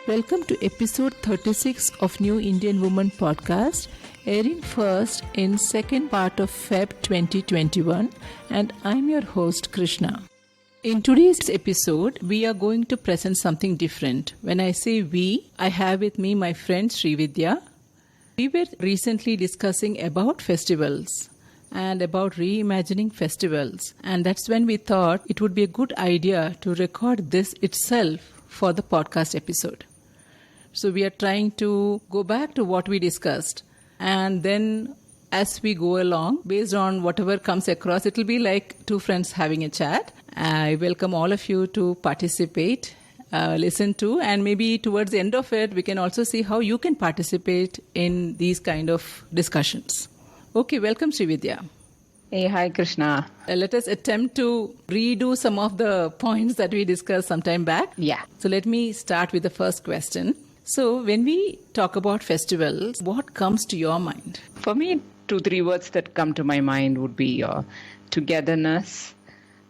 Welcome to episode 36 of New Indian Woman podcast, airing first in second part of Feb 2021, and I'm your host Krishna. In today's episode, we are going to present something different. When I say we, I have with me my friend Srividya. We were recently discussing about festivals and about reimagining festivals, and that's when we thought it would be a good idea to record this itself for the podcast episode. So we are trying to go back to what we discussed, and then as we go along, based on whatever comes across, it will be like two friends having a chat. I welcome all of you to participate, listen to, and maybe towards the end of it, we can also see how you can participate in these kind of discussions. Okay, welcome Srividya. Hey, hi Krishna. Let us attempt to redo some of the points that we discussed some time back. Yeah. So let me start with the first question. So when we talk about festivals, what comes to your mind? For me, 2-3 words that come to my mind would be togetherness,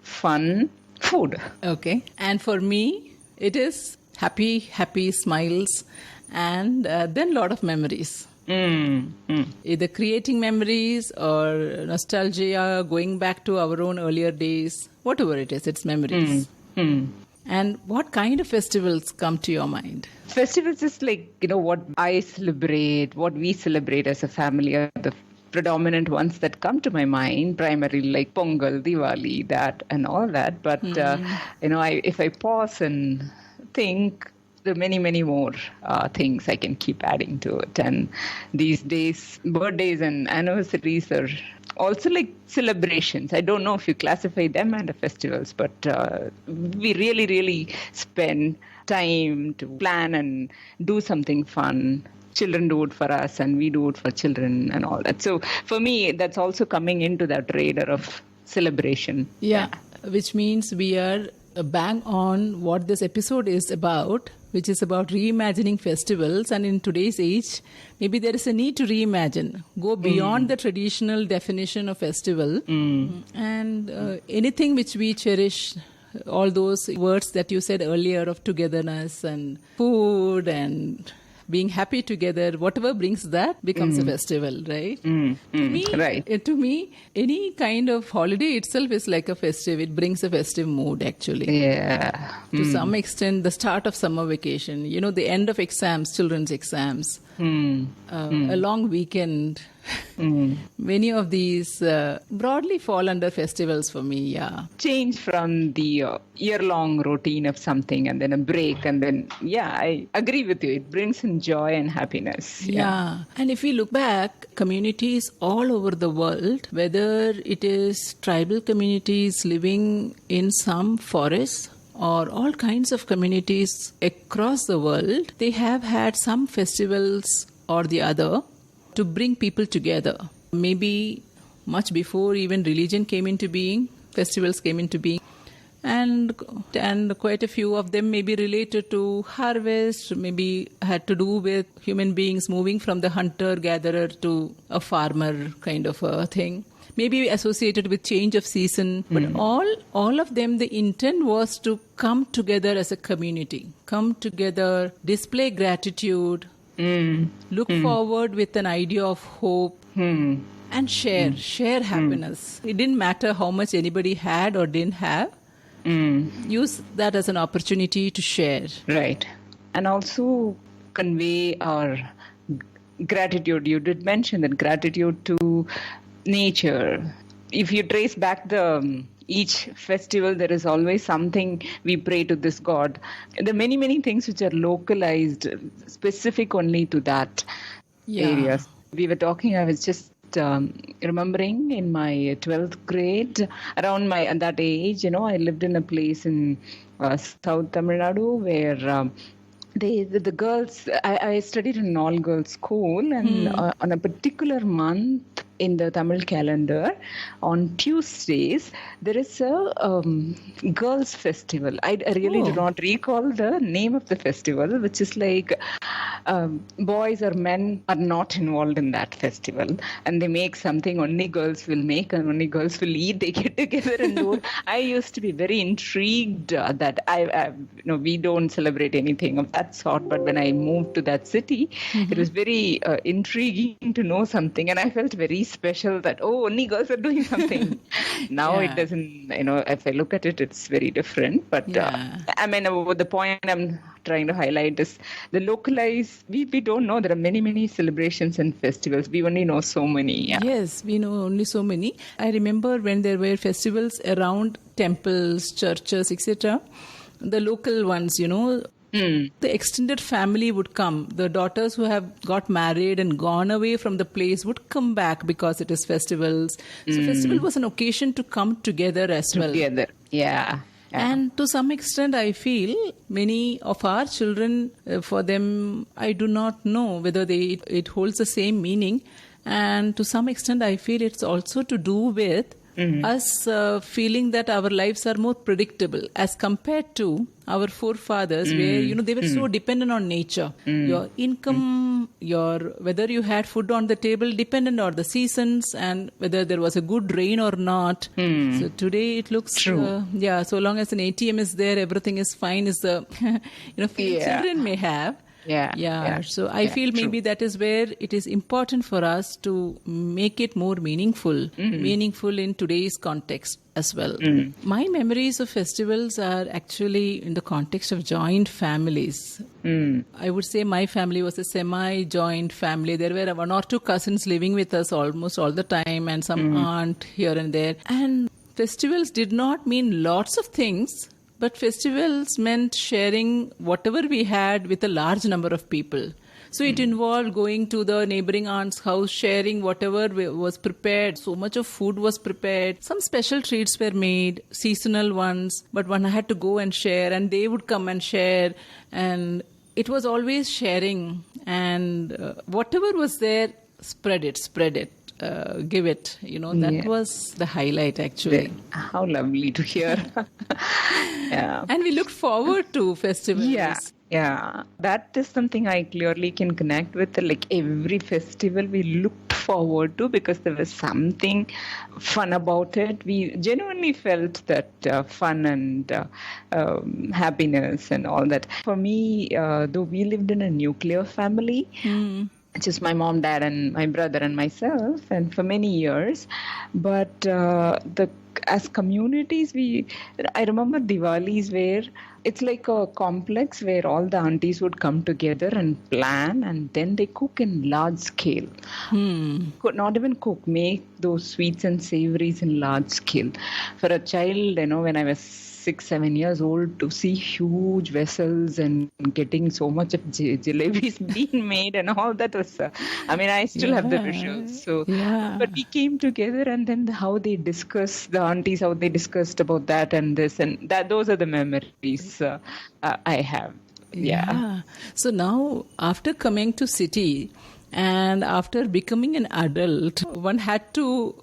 fun, food. Okay. And for me, it is happy smiles, and then a lot of memories. Either creating memories or nostalgia, going back to our own earlier days, whatever it is, it's memories. And what kind of festivals come to your mind? Festivals is like, what I celebrate, what we celebrate as a family are the predominant ones that come to my mind, primarily like Pongal, Diwali, that and all that. But, if I pause and think, there are many, many more things I can keep adding to it. And these days, birthdays and anniversaries are also like celebrations. I don't know if you classify them under festivals, but we really, really spend time to plan and do something fun. Children do it for us and we do it for children and all that. So for me, that's also coming into that radar of celebration. Yeah, which means we are bang on what this episode is about, which is about reimagining festivals. And in today's age, maybe there is a need to reimagine, go beyond the traditional definition of festival, and anything which we cherish, all those words that you said earlier of togetherness and food and being happy together, whatever brings that becomes a festival, right? To me, any kind of holiday itself is like a festive. It brings a festive mood, actually. Yeah. To some extent, the start of summer vacation, the end of exams, children's exams, a long weekend. Many of these broadly fall under festivals for me, yeah. Change from the year-long routine of something and then a break and then, I agree with you. It brings in joy and happiness. Yeah. And if we look back, communities all over the world, whether it is tribal communities living in some forests or all kinds of communities across the world, they have had some festivals or the other to bring people together. Maybe much before even religion came into being, festivals came into being. And quite a few of them may be related to harvest, maybe had to do with human beings moving from the hunter-gatherer to a farmer kind of a thing. Maybe associated with change of season. But all of them, the intent was to come together as a community, come together, display gratitude, look forward with an idea of hope, and share happiness. It didn't matter how much anybody had or didn't have. Use that as an opportunity to share. Right. And also convey our gratitude. You did mention that gratitude to nature. If you trace back each festival, there is always something we pray to this God. There are many, many things which are localized, specific only to that areas. We were talking, I was just remembering in my 12th grade, around at that age, I lived in a place in South Tamil Nadu where the girls, I studied in an all-girls school, and on a particular month, in the Tamil calendar, on Tuesdays, there is a girls' festival. I really do not recall the name of the festival, which is like boys or men are not involved in that festival, and they make something only girls will make and only girls will eat. They get together and do. I used to be very intrigued that we don't celebrate anything of that sort. But when I moved to that city, it was very intriguing to know something, and I felt very special that only girls are doing something. Now it doesn't. If I look at it, it's very different. But the point I'm trying to highlight is the localized. We don't know there are many celebrations and festivals. We only know so many. Yeah. Yes, we know only so many. I remember when there were festivals around temples, churches, etc. The local ones, the extended family would come. The daughters who have got married and gone away from the place would come back because it is festivals. So festival was an occasion to come together as well. Together, yeah. And to some extent, I feel many of our children, for them, I do not know whether it holds the same meaning. And to some extent, I feel it's also to do with us feeling that our lives are more predictable as compared to our forefathers, where they were so dependent on nature. Your income, whether you had food on the table depended on the seasons and whether there was a good rain or not. So today it looks true. So long as an ATM is there, everything is fine. Is the children may have. So I feel maybe that is where it is important for us to make it more meaningful in today's context as well. My memories of festivals are actually in the context of joint families. I would say my family was a semi-joint family. There were one or two cousins living with us almost all the time and some aunt here and there. And festivals did not mean lots of things, but festivals meant sharing whatever we had with a large number of people. So it involved going to the neighboring aunt's house, sharing whatever was prepared. So much of food was prepared. Some special treats were made, seasonal ones, but one had to go and share, and they would come and share. And it was always sharing. And whatever was there, spread it. Give it. That was the highlight, actually. How lovely to hear. Yeah. And we looked forward to festivals. Yeah. That is something I clearly can connect with. Like every festival we looked forward to because there was something fun about it. We genuinely felt that fun and happiness and all that. For me, though we lived in a nuclear family, just my mom, dad, and my brother and myself, and for many years. But as communities, I remember Diwalis where it's like a complex where all the aunties would come together and plan, and then they cook in large scale. Could not even cook, make those sweets and savories in large scale. For a child, when I was 6-7 years old, to see huge vessels and getting so much of jalebis being made and all that was, I still have the visuals. So, but we came together and then how they discussed, the aunties, how they discussed about that and this and that, those are the memories I have. Yeah. So now after coming to city and after becoming an adult, one had to,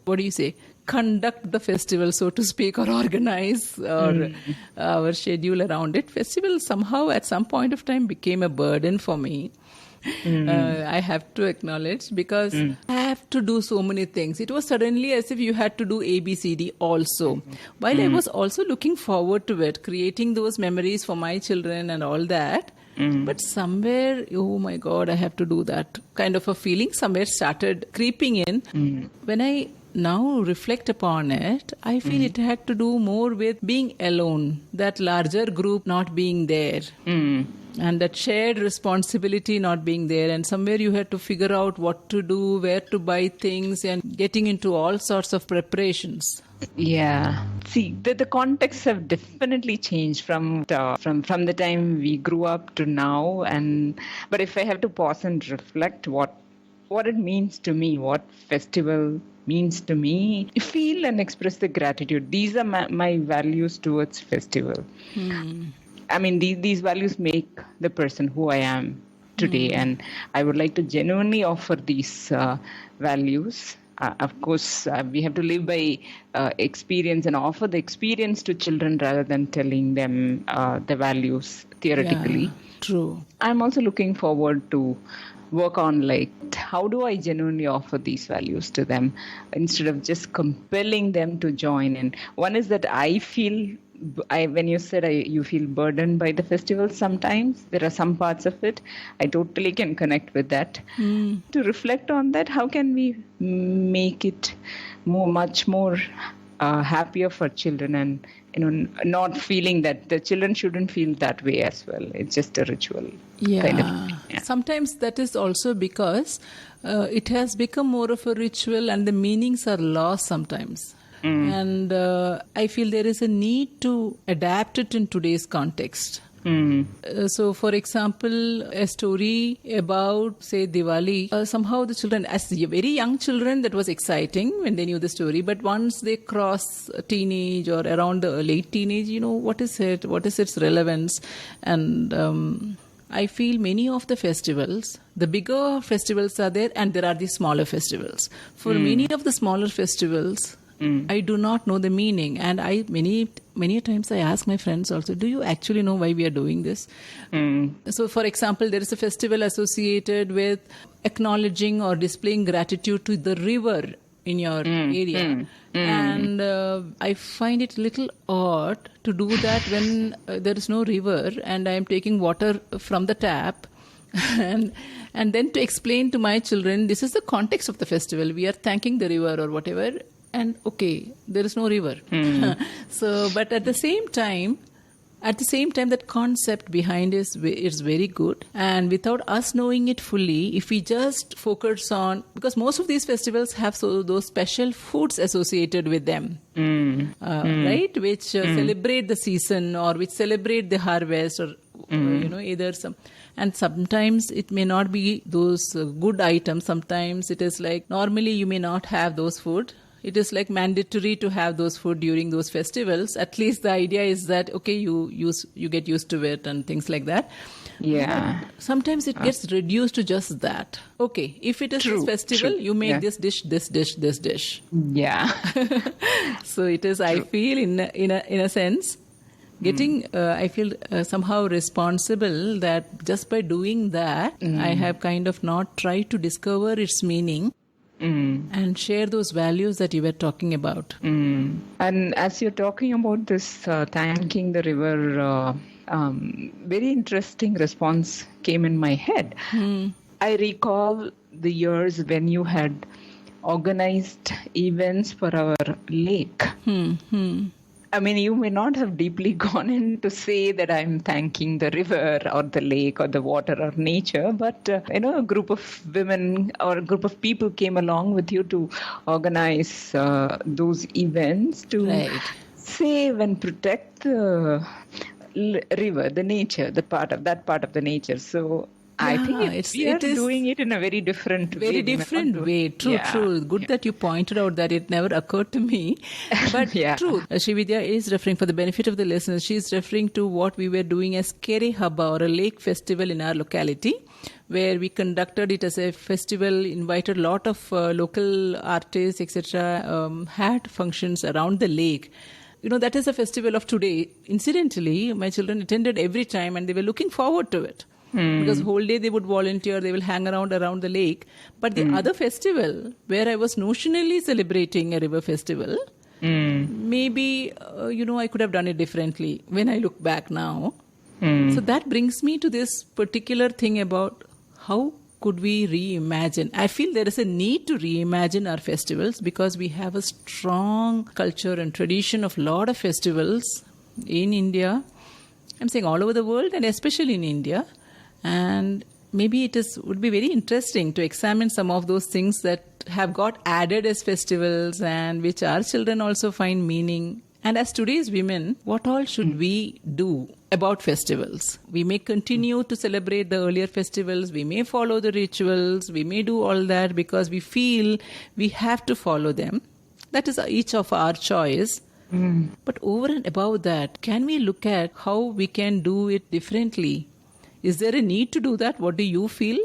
conduct the festival, so to speak, or organize our schedule around it. Festival somehow at some point of time became a burden for me. I have to acknowledge, because I have to do so many things. It was suddenly as if you had to do ABCD also. While I was also looking forward to it, creating those memories for my children and all that. But somewhere, oh my God, I have to do that kind of a feeling somewhere started creeping in. When I now reflect upon it, I feel it had to do more with being alone, that larger group not being there. And that shared responsibility not being there. And somewhere you had to figure out what to do, where to buy things, and getting into all sorts of preparations. Yeah. See, the contexts have definitely changed from the time we grew up to now. But if I have to pause and reflect what it means to me, what festival means to me, feel and express the gratitude. These are my values towards festival. These values make the person who I am today, and I would like to genuinely offer these values. of course, we have to live by experience and offer the experience to children rather than telling them the values theoretically. Yeah, true. I'm also looking forward to work on how do I genuinely offer these values to them instead of just compelling them to join in. One is that I feel, when you said you feel burdened by the festival sometimes, there are some parts of it, I totally can connect with that. To reflect on that, how can we make it much more happier for children, and not feeling that the children shouldn't feel that way as well. It's just a ritual kind of thing. Yeah. Sometimes that is also because it has become more of a ritual and the meanings are lost sometimes. And I feel there is a need to adapt it in today's context. So, for example, a story about, say, Diwali, somehow the children, as very young children, that was exciting when they knew the story. But once they cross teenage or around the late teenage, what is it? What is its relevance? And I feel many of the festivals, the bigger festivals are there, and there are the smaller festivals. For many of the smaller festivals, I do not know the meaning, and many times I ask my friends also, do you actually know why we are doing this? So, for example, there is a festival associated with acknowledging or displaying gratitude to the river in your area. And I find it a little odd to do that when there is no river and I am taking water from the tap. And then to explain to my children, this is the context of the festival. We are thanking the river or whatever. And okay, there is no river. So, but at the same time, that concept behind is very good. And without us knowing it fully, if we just focus on, because most of these festivals have those special foods associated with them, right? Which celebrate the season or which celebrate the harvest or, either some. And sometimes it may not be those good items. Sometimes it is like, normally you may not have those food. It is like mandatory to have those food during those festivals. At least the idea is that, okay, you get used to it and things like that. Yeah. But sometimes it gets reduced to just that. Okay, if it is this festival, you make this dish, this dish, this dish. Yeah. So it is, I feel, in a sense, getting, I feel somehow responsible that just by doing that, I have kind of not tried to discover its meaning. And share those values that you were talking about. And as you're talking about this thanking the river, very interesting response came in my head. I recall the years when you had organized events for our lake. I mean, you may not have deeply gone in to say that I'm thanking the river or the lake or the water or nature, but a group of women or a group of people came along with you to organize those events to save and protect the river, the nature, that part of the nature. So I think we are doing it in a very different way. Very different way. True. Good that you pointed out that it never occurred to me. But true. Srividya is referring, for the benefit of the listeners, she is referring to what we were doing as Kere Haba, or a lake festival in our locality, where we conducted it as a festival, invited a lot of local artists, etc., had functions around the lake. That is a festival of today. Incidentally, my children attended every time and they were looking forward to it. Because whole day they would volunteer, they will hang around the lake. But the other festival, where I was notionally celebrating a river festival, maybe, I could have done it differently when I look back now. So that brings me to this particular thing about how could we reimagine. I feel there is a need to reimagine our festivals because we have a strong culture and tradition of a lot of festivals in India. I'm saying all over the world and especially in India. And maybe would be very interesting to examine some of those things that have got added as festivals and which our children also find meaning. And as today's women, what all should we do about festivals? We may continue to celebrate the earlier festivals. We may follow the rituals. We may do all that because we feel we have to follow them. That is each of our choice. But over and above that, can we look at how we can do it differently? Is there a need to do that? What do you feel?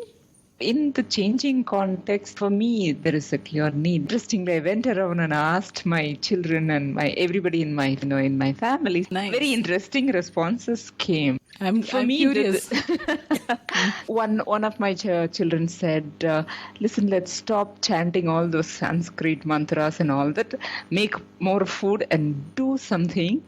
in the changing context, for me, there is a clear need. Interestingly, I went around and asked my children and everybody in my in my family. Nice. Very interesting responses came. I'm curious. One of my children said, "Listen, let's stop chanting all those Sanskrit mantras and all that. Make more food and do something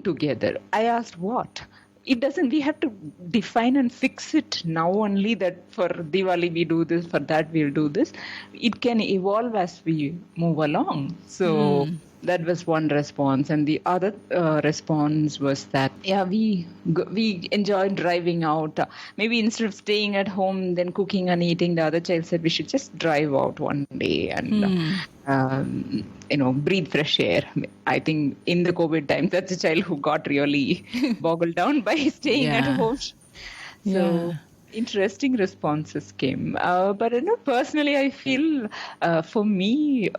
together." I asked, "What?" It doesn't, we have to define and fix it now only that for Diwali we do this, for that we'll do this. It can evolve as we move along. So that was one response. And the other response was that, we enjoy driving out. Maybe instead of staying at home, then cooking and eating, the other child said we should just drive out one day and breathe fresh air. I think in the COVID times, that's a child who got really boggled down by staying at home. So interesting responses came. But personally, I feel for me,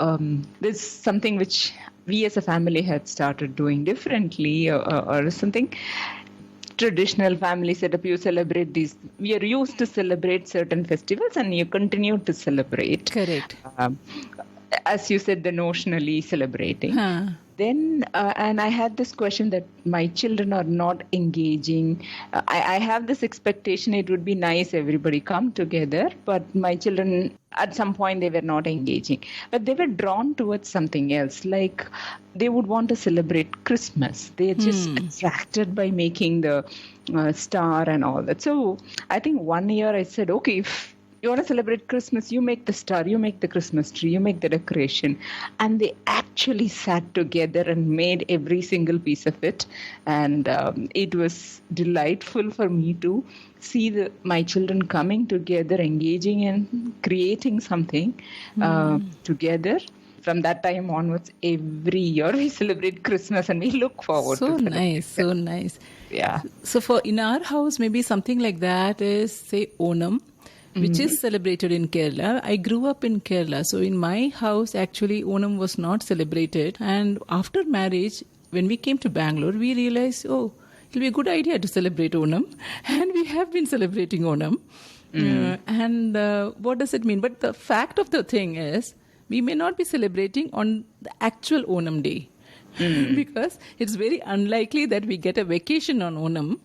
there's something which we as a family had started doing differently or something. Traditional family setup, you celebrate these. We are used to celebrate certain festivals and you continue to celebrate. Correct. As you said, the notionally celebrating. Then, and I had this question that my children are not engaging. I have this expectation it would be nice everybody come together, but my children at some point they were not engaging. But they were drawn towards something else, like they would want to celebrate Christmas. They're just attracted by making the star and all that. So I think one year I said, okay, if you want to celebrate Christmas, you make the star, you make the Christmas tree, you make the decoration. And they actually sat together and made every single piece of it. And it was delightful for me to see my children coming together, engaging and creating something together. From that time onwards, every year we celebrate Christmas and we look forward to it. So nice. Yeah. So in our house, maybe something like that is, say, Onam, which is celebrated in Kerala. I grew up in Kerala. So in my house, actually, Onam was not celebrated. And after marriage, when we came to Bangalore, we realized, it'll be a good idea to celebrate Onam. And we have been celebrating Onam. And what does it mean? But the fact of the thing is, we may not be celebrating on the actual Onam day. Because it's very unlikely that we get a vacation on Onam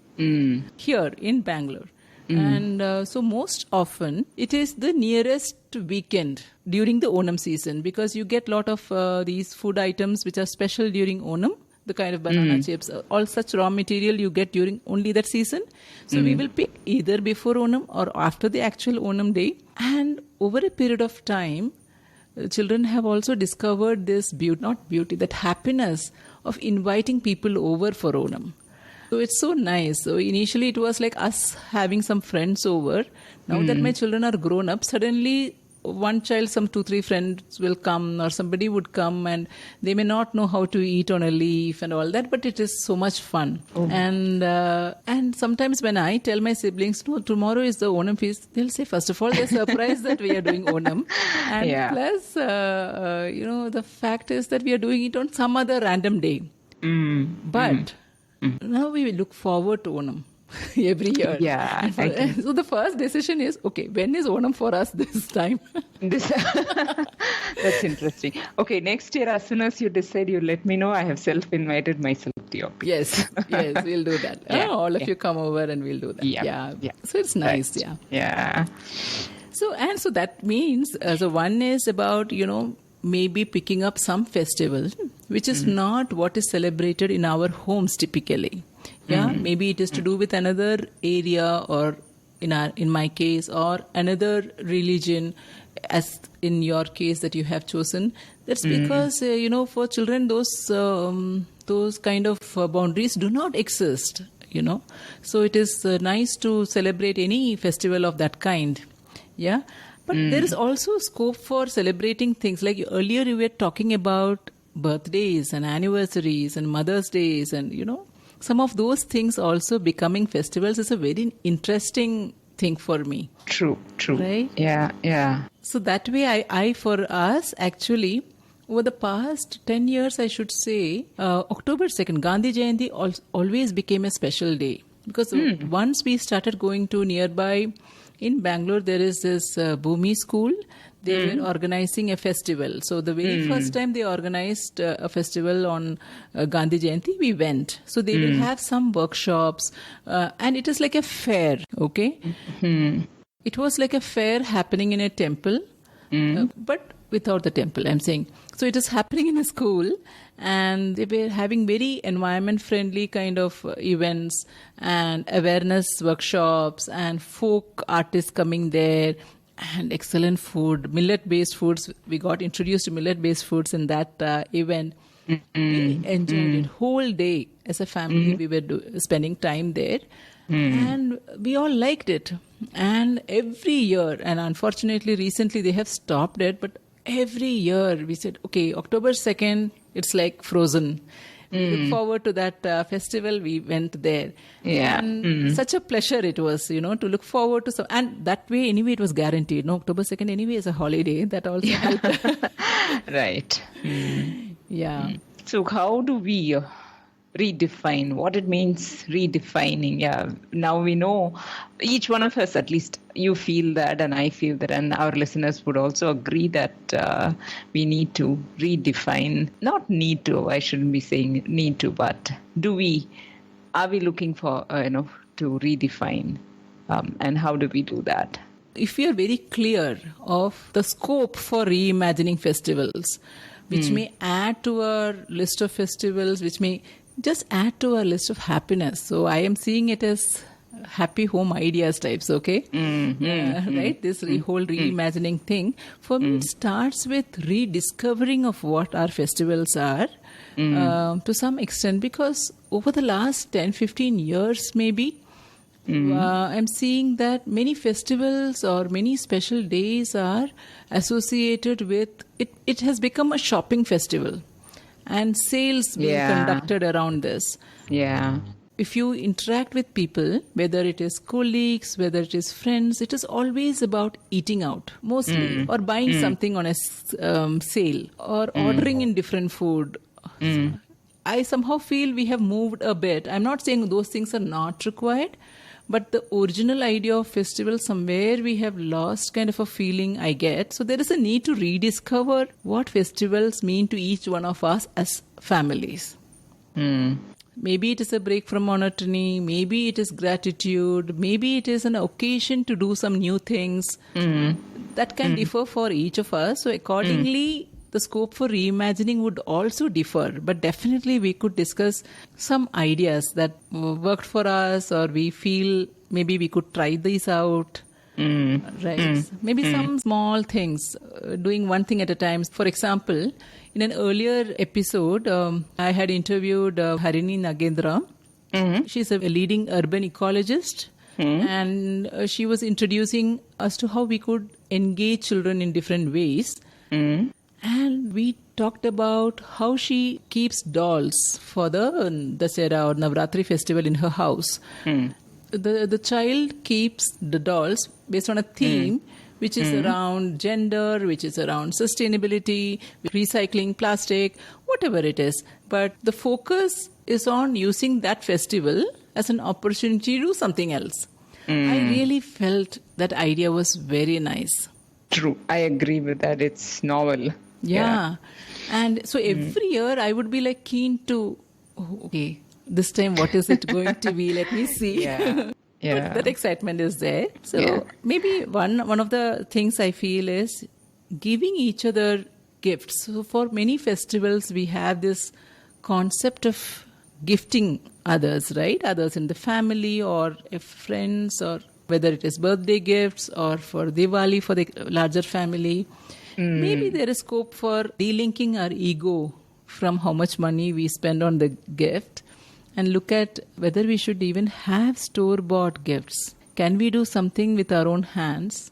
here in Bangalore. And so most often it is the nearest weekend during the Onam season, because you get a lot of these food items which are special during Onam, the kind of banana chips, all such raw material you get during only that season. So we will pick either before Onam or after the actual Onam day. And over a period of time, children have also discovered this that happiness of inviting people over for Onam. So it's so nice. So initially it was like us having some friends over. Now that my children are grown up, suddenly one child, some 2-3 friends will come, or somebody would come, and they may not know how to eat on a leaf and all that, but it is so much fun. And sometimes when I tell my siblings, no, tomorrow is the Onam feast, they'll say, first of all, they're surprised that we are doing Onam. And plus, the fact is that we are doing it on some other random day. But now we will look forward to Onam every year. Yeah. So the first decision is, okay, when is Onam for us this time? That's interesting. Okay, next year, as soon as you decide, you let me know. I have self-invited myself to your place. Yes, we'll do that. All of you come over and we'll do that. Yeah. So it's nice. Right. Yeah. So that means, so one is about, maybe picking up some festival, which is not what is celebrated in our homes typically. Yeah, maybe it is to do with another area, or in my case, or another religion, as in your case that you have chosen. That's because for children those kind of boundaries do not exist. So it is nice to celebrate any festival of that kind. Yeah. But there is also scope for celebrating things like earlier you were talking about birthdays and anniversaries and Mother's Days, and some of those things also becoming festivals is a very interesting thing for me. True. Right? Yeah. So that way I for us actually over the past 10 years I should say, October 2nd, Gandhi Jayanti always became a special day, because once we started going to nearby In Bangalore, there is this Bhumi school. They were organizing a festival. So the very first time they organized a festival on Gandhi Jayanti, we went. So they will have some workshops, and it is like a fair, okay? It was like a fair happening in a temple, but without the temple, I'm saying. So it is happening in a school, and they were having very environment-friendly kind of events and awareness workshops and folk artists coming there. And excellent food, millet-based foods. We got introduced to millet-based foods in that event. We enjoyed it whole day as a family. We were spending time there, and we all liked it. And every year, and unfortunately, recently they have stopped it, but every year we said, okay, October 2nd, it's like frozen. We look forward to that festival. We went there. Yeah. And such a pleasure it was, to look forward to some. And that way, anyway, it was guaranteed. No, October 2nd, anyway, is a holiday. That also helped. Right. Yeah. So how do we redefine what it means redefining? Yeah. Now we know, each one of us, at least you feel that and I feel that, and our listeners would also agree that we need to redefine, not need to, I shouldn't be saying need to, but are we looking for, to redefine, and how do we do that? If we are very clear of the scope for reimagining festivals, which may add to our list of festivals, which may just add to our list of happiness. So I am seeing it as happy home ideas types, okay? Right? This whole reimagining thing. For me, it starts with rediscovering of what our festivals are to some extent, because over the last 10, 15 years maybe, I'm seeing that many festivals or many special days are associated with, it has become a shopping festival. And sales being conducted around this. Yeah. If you interact with people, whether it is colleagues, whether it is friends, it is always about eating out, mostly, or buying something on a sale, or ordering in different food. I somehow feel we have moved a bit. I'm not saying those things are not required, but the original idea of festival, somewhere we have lost kind of a feeling, I get. So there is a need to rediscover what festivals mean to each one of us as families. Maybe it is a break from monotony. Maybe it is gratitude. Maybe it is an occasion to do some new things. That can differ for each of us. So accordingly, the scope for reimagining would also differ, but definitely we could discuss some ideas that worked for us, or we feel maybe we could try these out. Right? Maybe some small things, doing one thing at a time. For example, in an earlier episode, I had interviewed Harini Nagendra. She's a leading urban ecologist. And she was introducing us to how we could engage children in different ways. And we talked about how she keeps dolls for the Dasera or Navratri festival in her house. The child keeps the dolls based on a theme which is around gender, which is around sustainability, recycling plastic, whatever it is. But the focus is on using that festival as an opportunity to do something else. I really felt that idea was very nice. True. I agree with that. It's novel. Yeah. And so every year I would be like keen to, okay, this time what is it going to be? Let me see. But that excitement is there. So maybe one of the things I feel is giving each other gifts. So for many festivals, we have this concept of gifting others, right? Others in the family or friends, or whether it is birthday gifts or for Diwali for the larger family. Maybe there is scope for delinking our ego from how much money we spend on the gift and look at whether we should even have store-bought gifts. Can we do something with our own hands?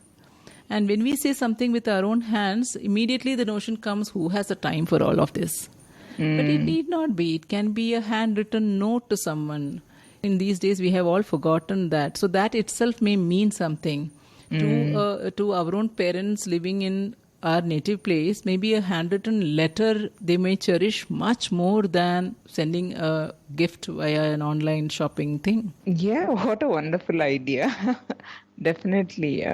And when we say something with our own hands, immediately the notion comes, who has the time for all of this? But it need not be. It can be a handwritten note to someone. In these days, we have all forgotten that. So that itself may mean something. To our own parents living in our native place, maybe a handwritten letter they may cherish much more than sending a gift via an online shopping thing. Yeah, what a wonderful idea. definitely.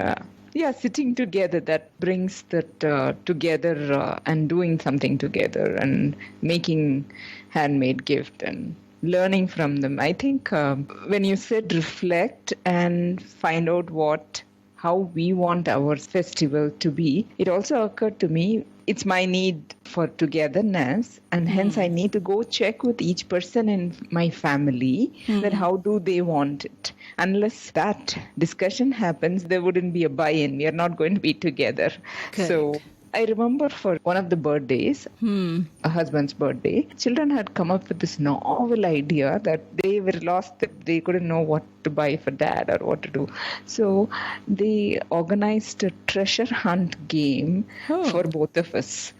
Yeah, sitting together, that brings that together and doing something together and making handmade gift and learning from them. I think when you said reflect and find out how we want our festival to be, it also occurred to me it's my need for togetherness, and hence I need to go check with each person in my family that how do they want it. Unless that discussion happens, there wouldn't be a buy-in. We are not going to be together. Correct. So I remember for one of the birthdays, a husband's birthday, children had come up with this novel idea that they were lost. They couldn't know what to buy for dad or what to do. So they organized a treasure hunt game for both of us.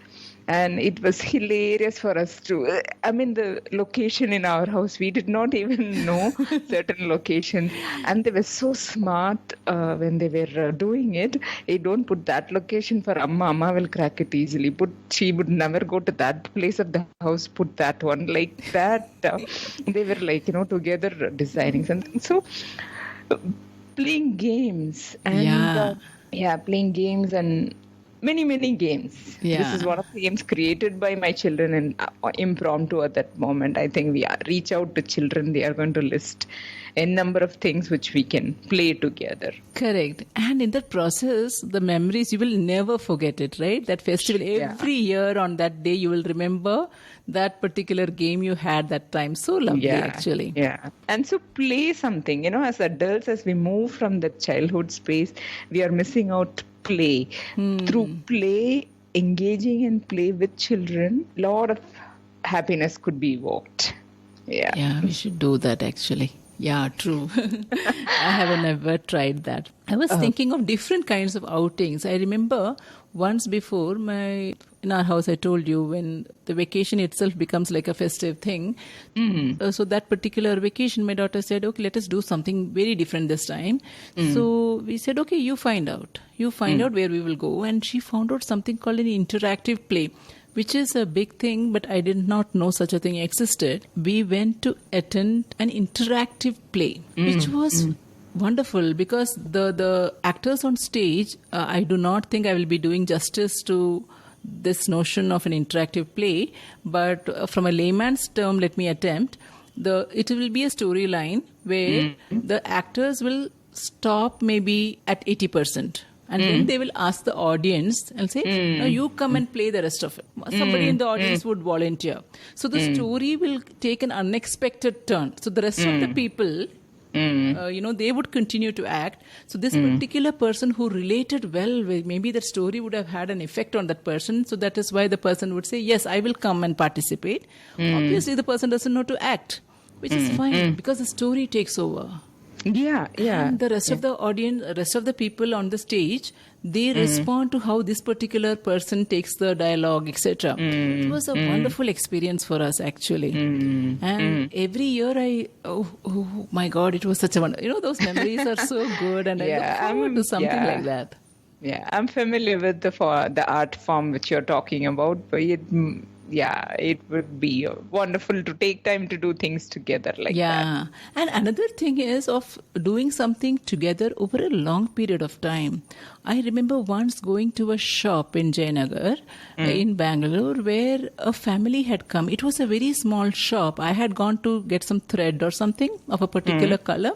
And it was hilarious for us to, the location in our house, we did not even know certain locations. And they were so smart when they were doing it. Hey, don't put that location for Amma. Amma will crack it easily. She would never go to that place of the house, put that one. Like that. They were together designing something. So playing games. And playing games and many games. Yeah. This is one of the games created by my children and impromptu at that moment. I think we reach out to children. They are going to list a number of things which we can play together. Correct. And in that process, the memories, you will never forget it, right? That festival, every year on that day, you will remember that particular game you had that time. So lovely, actually. Yeah. And so play something, as adults, as we move from the childhood space, we are missing out play. Through play, engaging in play with children, a lot of happiness could be evoked. Yeah, we should do that actually. Yeah, true. I haven't ever tried that. I was thinking of different kinds of outings. I remember once before in our house, I told you, when the vacation itself becomes like a festive thing. So that particular vacation, my daughter said, okay, let us do something very different this time. So we said, okay, you find out. You find out where we will go. And she found out something called an interactive play, which is a big thing, but I did not know such a thing existed. We went to attend an interactive play, which was wonderful because the actors on stage, I do not think I will be doing justice to this notion of an interactive play, but from a layman's term, let me attempt. It will be a storyline where the actors will stop maybe at 80%. And then they will ask the audience and say, no, you come and play the rest of it. Somebody in the audience would volunteer. So the story will take an unexpected turn. So the rest of the people, they would continue to act. So this particular person who related well with, maybe that story would have had an effect on that person. So that is why the person would say, yes, I will come and participate. Obviously, the person doesn't know to act, which is fine because the story takes over. Yeah. And the rest of the audience, rest of the people on the stage, they respond to how this particular person takes the dialogue, etc. It was a wonderful experience for us, actually. And every year oh my God, it was such a wonderful, those memories are so good, and I look forward to something like that. Yeah, I'm familiar with the art form which you're talking about, but it would be wonderful to take time to do things together like that. Yeah. And another thing is of doing something together over a long period of time. I remember once going to a shop in Jayanagar in Bangalore where a family had come. It was a very small shop. I had gone to get some thread or something of a particular color.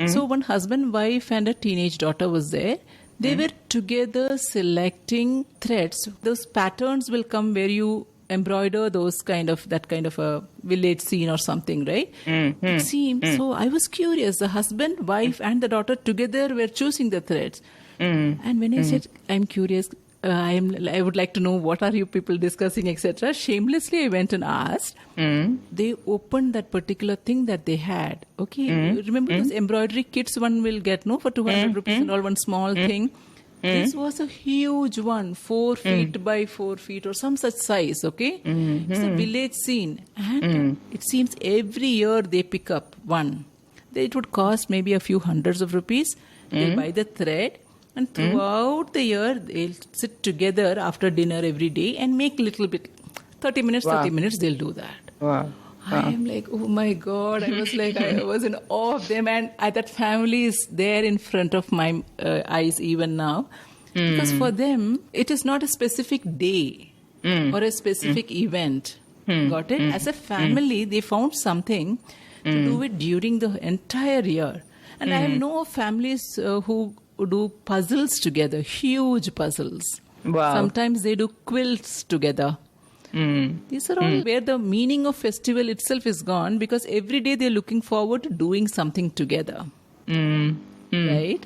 So one husband, wife and a teenage daughter was there. They were together selecting threads. Those patterns will come where you embroider that kind of a village scene or something, right? It seemed so. I was curious. The husband, wife, and the daughter together were choosing the threads. And when I said, I'm curious, I would like to know what are you people discussing, etc. Shamelessly, I went and asked. They opened that particular thing that they had. Okay, remember those embroidery kits one will get, for 200 rupees and all, one small thing. This was a huge one, 4 feet by 4 feet or some such size, okay? It's a village scene. And it seems every year they pick up one. It would cost maybe a few hundreds of rupees. They buy the thread, and throughout the year, they'll sit together after dinner every day and make little bit. 30 minutes, they'll do that. Wow. I am like, oh my God. I was like, I was in awe of them. And that family is there in front of my eyes even now. Because for them, it is not a specific day or a specific event. Got it? As a family, they found something to do it during the entire year. And I know of families who do puzzles together, huge puzzles. Wow. Sometimes they do quilts together. These are all where the meaning of festival itself is gone, because every day they're looking forward to doing something together. Right?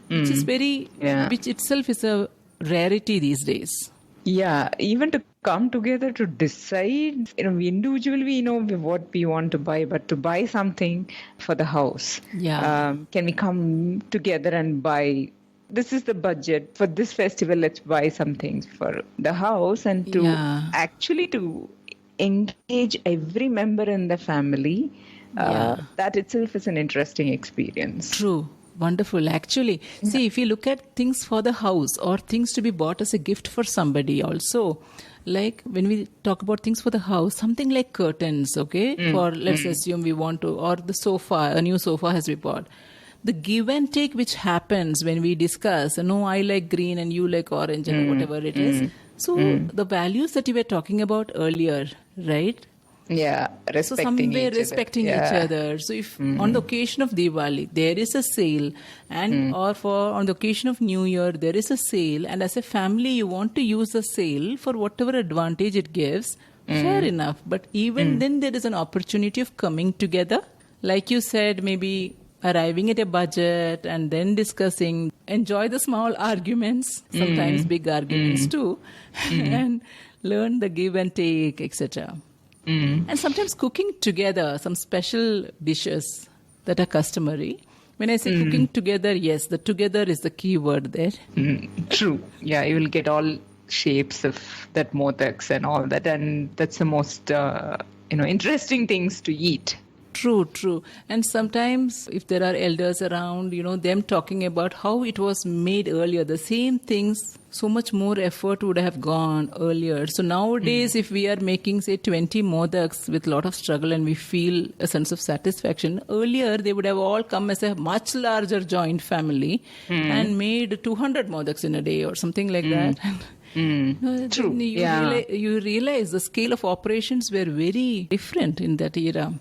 Which is which itself is a rarity these days. Yeah, even to come together to decide, we individually we know what we want to buy, but to buy something for the house. Yeah. Can we come together and buy? This is the budget for this festival. Let's buy something for the house, and to actually to engage every member in the family. That itself is an interesting experience. True. Wonderful. Actually, see, if you look at things for the house or things to be bought as a gift for somebody also, like when we talk about things for the house, something like curtains, okay? For let's assume we want to, or the sofa, a new sofa has been bought. The give and take which happens when we discuss, no, I like green and you like orange and whatever it is. So the values that you were talking about earlier, right? Yeah, respecting each other. So if on the occasion of Diwali there is a sale, and or for on the occasion of New Year there is a sale, and as a family you want to use the sale for whatever advantage it gives, fair enough. But even then there is an opportunity of coming together. Like you said, maybe arriving at a budget and then discussing, enjoy the small arguments, sometimes big arguments too, and learn the give and take, etc. And sometimes cooking together, some special dishes that are customary. When I say cooking together, yes, the together is the key word there. True. Yeah, you will get all shapes of that modaks and all that. And that's the most, interesting things to eat. True. And sometimes if there are elders around, them talking about how it was made earlier, the same things, so much more effort would have gone earlier. So nowadays, if we are making, say, 20 modaks with a lot of struggle and we feel a sense of satisfaction, earlier they would have all come as a much larger joint family and made 200 modaks in a day or something like that. True. You realize the scale of operations were very different in that era.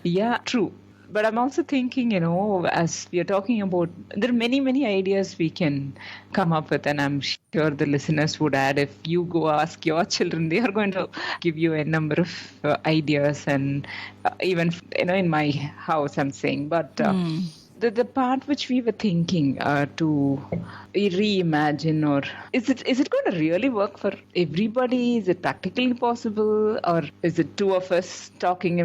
Yeah, true. But I'm also thinking, as we are talking about, there are many, many ideas we can come up with. And I'm sure the listeners would add, if you go ask your children, they are going to give you a number of ideas. And even, in my house, I'm saying. But the part which we were thinking to reimagine, or is it going to really work for everybody? Is it practically possible? Or is it two of us talking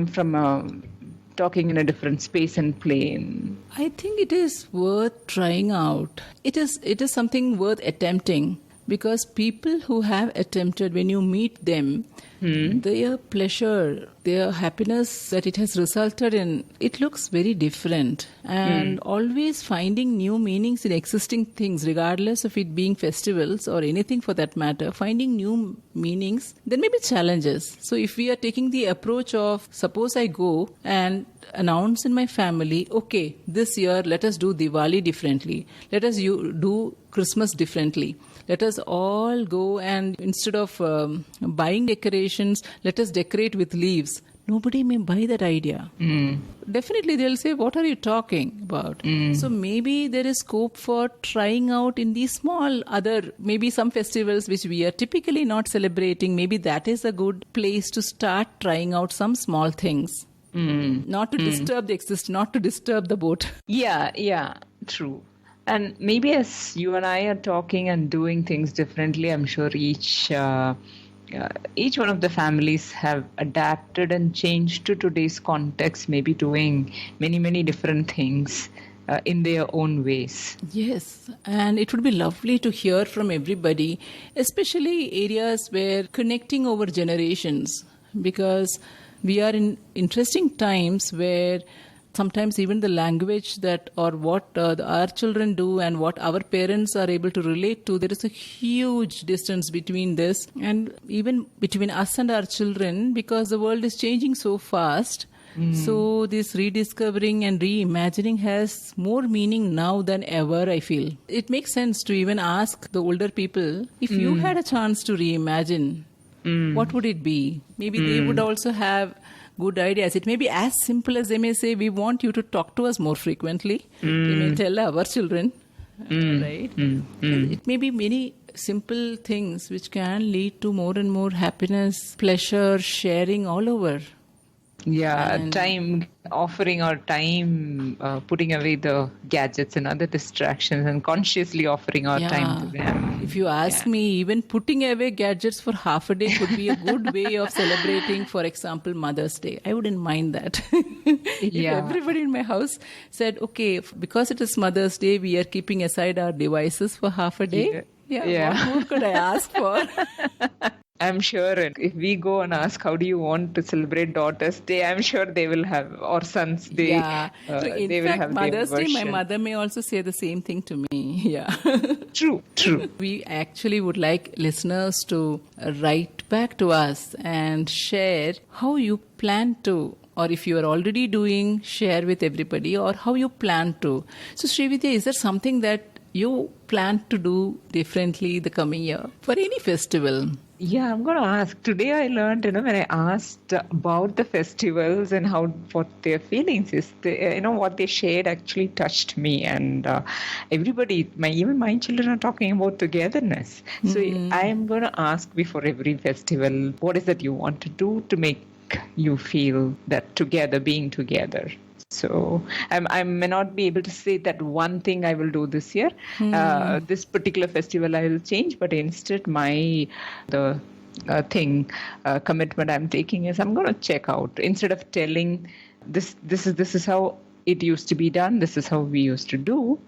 in a different space and plane? I think it is worth trying out. It is something worth attempting, because people who have attempted, when you meet them, their pleasure, their happiness that it has resulted in, it looks very different. And always finding new meanings in existing things, regardless of it being festivals or anything for that matter, finding new meanings, there may be challenges. So if we are taking the approach of, suppose I go and announce in my family, okay, this year let us do Diwali differently. Let us do Christmas differently. Let us all go and instead of buying decorations, let us decorate with leaves. Nobody may buy that idea. Definitely they'll say, what are you talking about? So maybe there is scope for trying out in these small maybe some festivals which we are typically not celebrating. Maybe that is a good place to start trying out some small things. Not to disturb not to disturb the boat. Yeah, true. And maybe as you and I are talking and doing things differently, I'm sure each one of the families have adapted and changed to today's context, maybe doing many, many different things in their own ways. Yes, and it would be lovely to hear from everybody, especially areas where connecting over generations, because we are in interesting times where sometimes even the language that or what our children do and what our parents are able to relate to, there is a huge distance between this and even between us and our children, because the world is changing so fast. So this rediscovering and reimagining has more meaning now than ever, I feel. It makes sense to even ask the older people, if you had a chance to reimagine, what would it be? Maybe they would also have good ideas. It may be as simple as they may say, we want you to talk to us more frequently. They may tell our children, right? It may be many simple things which can lead to more and more happiness, pleasure, sharing all over. Yeah, time, offering our time, putting away the gadgets and other distractions and consciously offering our time to them. If you ask me, even putting away gadgets for half a day could be a good way of celebrating, for example, Mother's Day. I wouldn't mind that. If everybody in my house said, okay, because it is Mother's Day, we are keeping aside our devices for half a day. What more could I ask for? I'm sure if we go and ask, how do you want to celebrate Daughter's Day? I'm sure they will have, or Son's Day. Yeah. So in fact, Mother's Day, my mother may also say the same thing to me. Yeah. True. We actually would like listeners to write back to us and share how you plan to, or if you are already doing, share with everybody, or how you plan to. So Srividya, is there something that you plan to do differently the coming year for any festival? Yeah, I'm going to ask. Today I learned, when I asked about the festivals and what their feelings is, what they shared actually touched me. And everybody, even my children are talking about togetherness. So I'm going to ask before every festival, what is that you want to do to make you feel that being together? So I may not be able to say that one thing I will do this year. This particular festival I will change, but instead the commitment I'm taking is I'm going to check out. Instead of telling this is how it used to be done, this is how we used to do,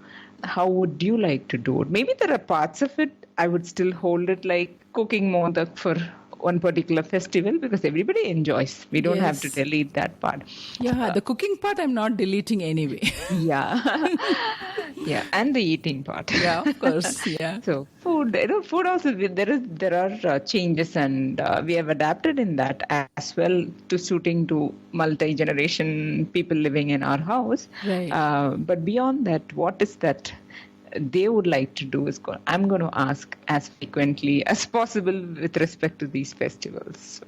how would you like to do it? Maybe there are parts of it I would still hold it, like cooking modak for one particular festival, because everybody enjoys. We don't have to delete that part. Yeah, the cooking part I'm not deleting anyway. And the eating part. Yeah, of course. Yeah. So food also, there are changes, and we have adapted in that as well to suiting to multi-generation people living in our house. Right. But beyond that, what is that they would like to do is I'm going to ask as frequently as possible with respect to these festivals. So,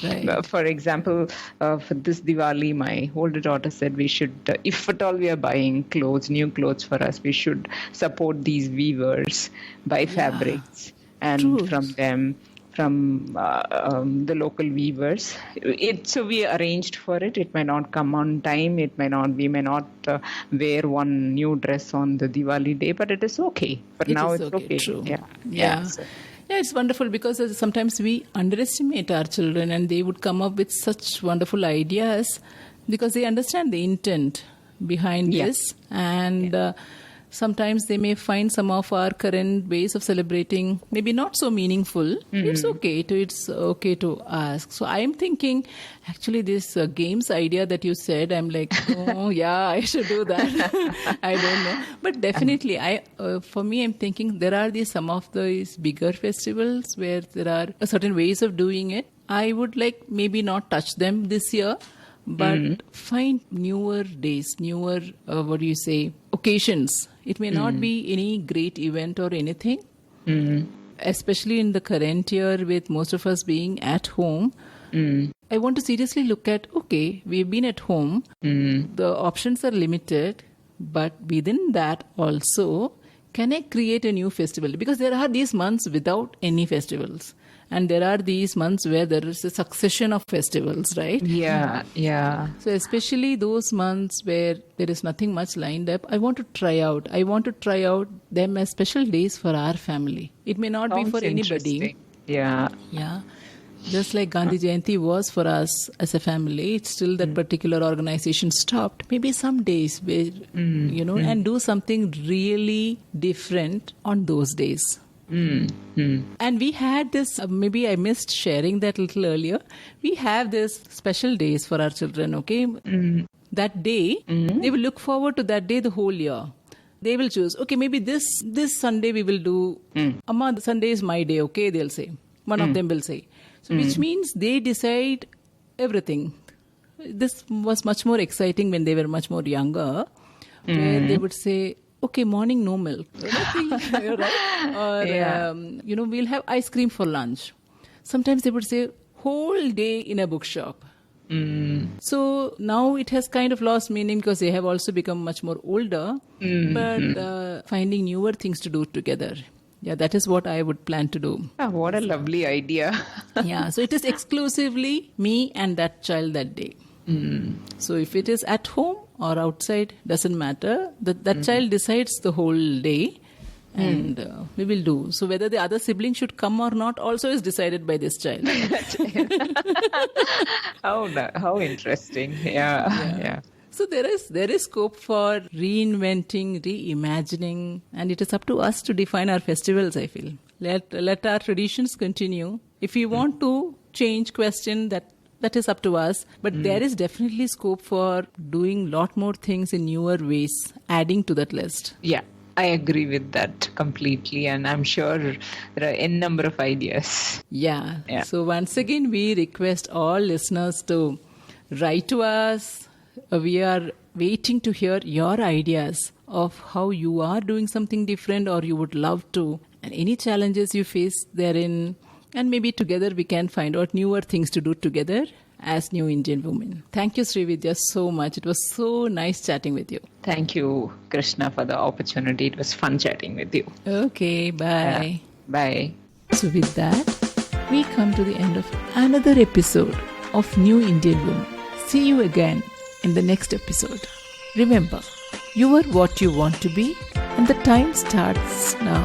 Right. For example, for this Diwali, my older daughter said we should, if at all we are buying new clothes for us, we should support these weavers, buy fabrics, and from the local weavers. So we arranged for it. It may not come on time. We may not wear one new dress on the Diwali day, but it is okay. For now, it's okay. True. Yeah. Yeah, it's wonderful because sometimes we underestimate our children, and they would come up with such wonderful ideas because they understand the intent behind this. And sometimes they may find some of our current ways of celebrating maybe not so meaningful. It's okay to ask. So I'm thinking, actually, this games idea that you said, I'm like, oh yeah, I should do that. I don't know, but definitely, for me, I'm thinking there are some of these bigger festivals where there are certain ways of doing it. I would like maybe not touch them this year, but find newer days, newer occasions. It may not be any great event or anything, especially in the current year with most of us being at home. I want to seriously look at, okay, we've been at home, the options are limited, but within that also, can I create a new festival? Because there are these months without any festivals. And there are these months where there is a succession of festivals, right? Yeah. So especially those months where there is nothing much lined up, I want to try out them as special days for our family. It may not be for anybody. Yeah. Just like Gandhi Jayanti was for us as a family, it's still that particular organization stopped. Maybe some days where, and do something really different on those days. And we had this, maybe I missed sharing that little earlier. We have this special days for our children, okay? That day, they will look forward to that day the whole year. They will choose, okay, maybe this Sunday we will do, Amma, Sunday is my day, okay, they'll say. One of them will say. So which means they decide everything. This was much more exciting when they were much more younger, where they would say, okay, morning no milk. Right? Or, we'll have ice cream for lunch. Sometimes they would say, whole day in a bookshop. So now it has kind of lost meaning because they have also become much more older, but finding newer things to do together. Yeah, that is what I would plan to do. Oh, what a lovely idea. Yeah, so it is exclusively me and that child that day. So if it is at home or outside, doesn't matter. That child decides the whole day and we will do. So whether the other sibling should come or not also is decided by this child. How interesting. Yeah. So there is scope for reinventing, reimagining, and it is up to us to define our festivals, I feel. Let our traditions continue. If we want to change, question, that is up to us. But there is definitely scope for doing a lot more things in newer ways, adding to that list. Yeah, I agree with that completely. And I'm sure there are n number of ideas. Yeah. So once again, we request all listeners to write to us. We are waiting to hear your ideas of how you are doing something different or you would love to, and any challenges you face therein. And maybe together we can find out newer things to do together as New Indian Women. Thank you, Srividya, so much. It was so nice chatting with you. Thank you, Krishna, for the opportunity. It was fun chatting with you. Okay, bye. Bye. So with that, we come to the end of another episode of New Indian Woman. See you again in the next episode. Remember, you are what you want to be, and the time starts now.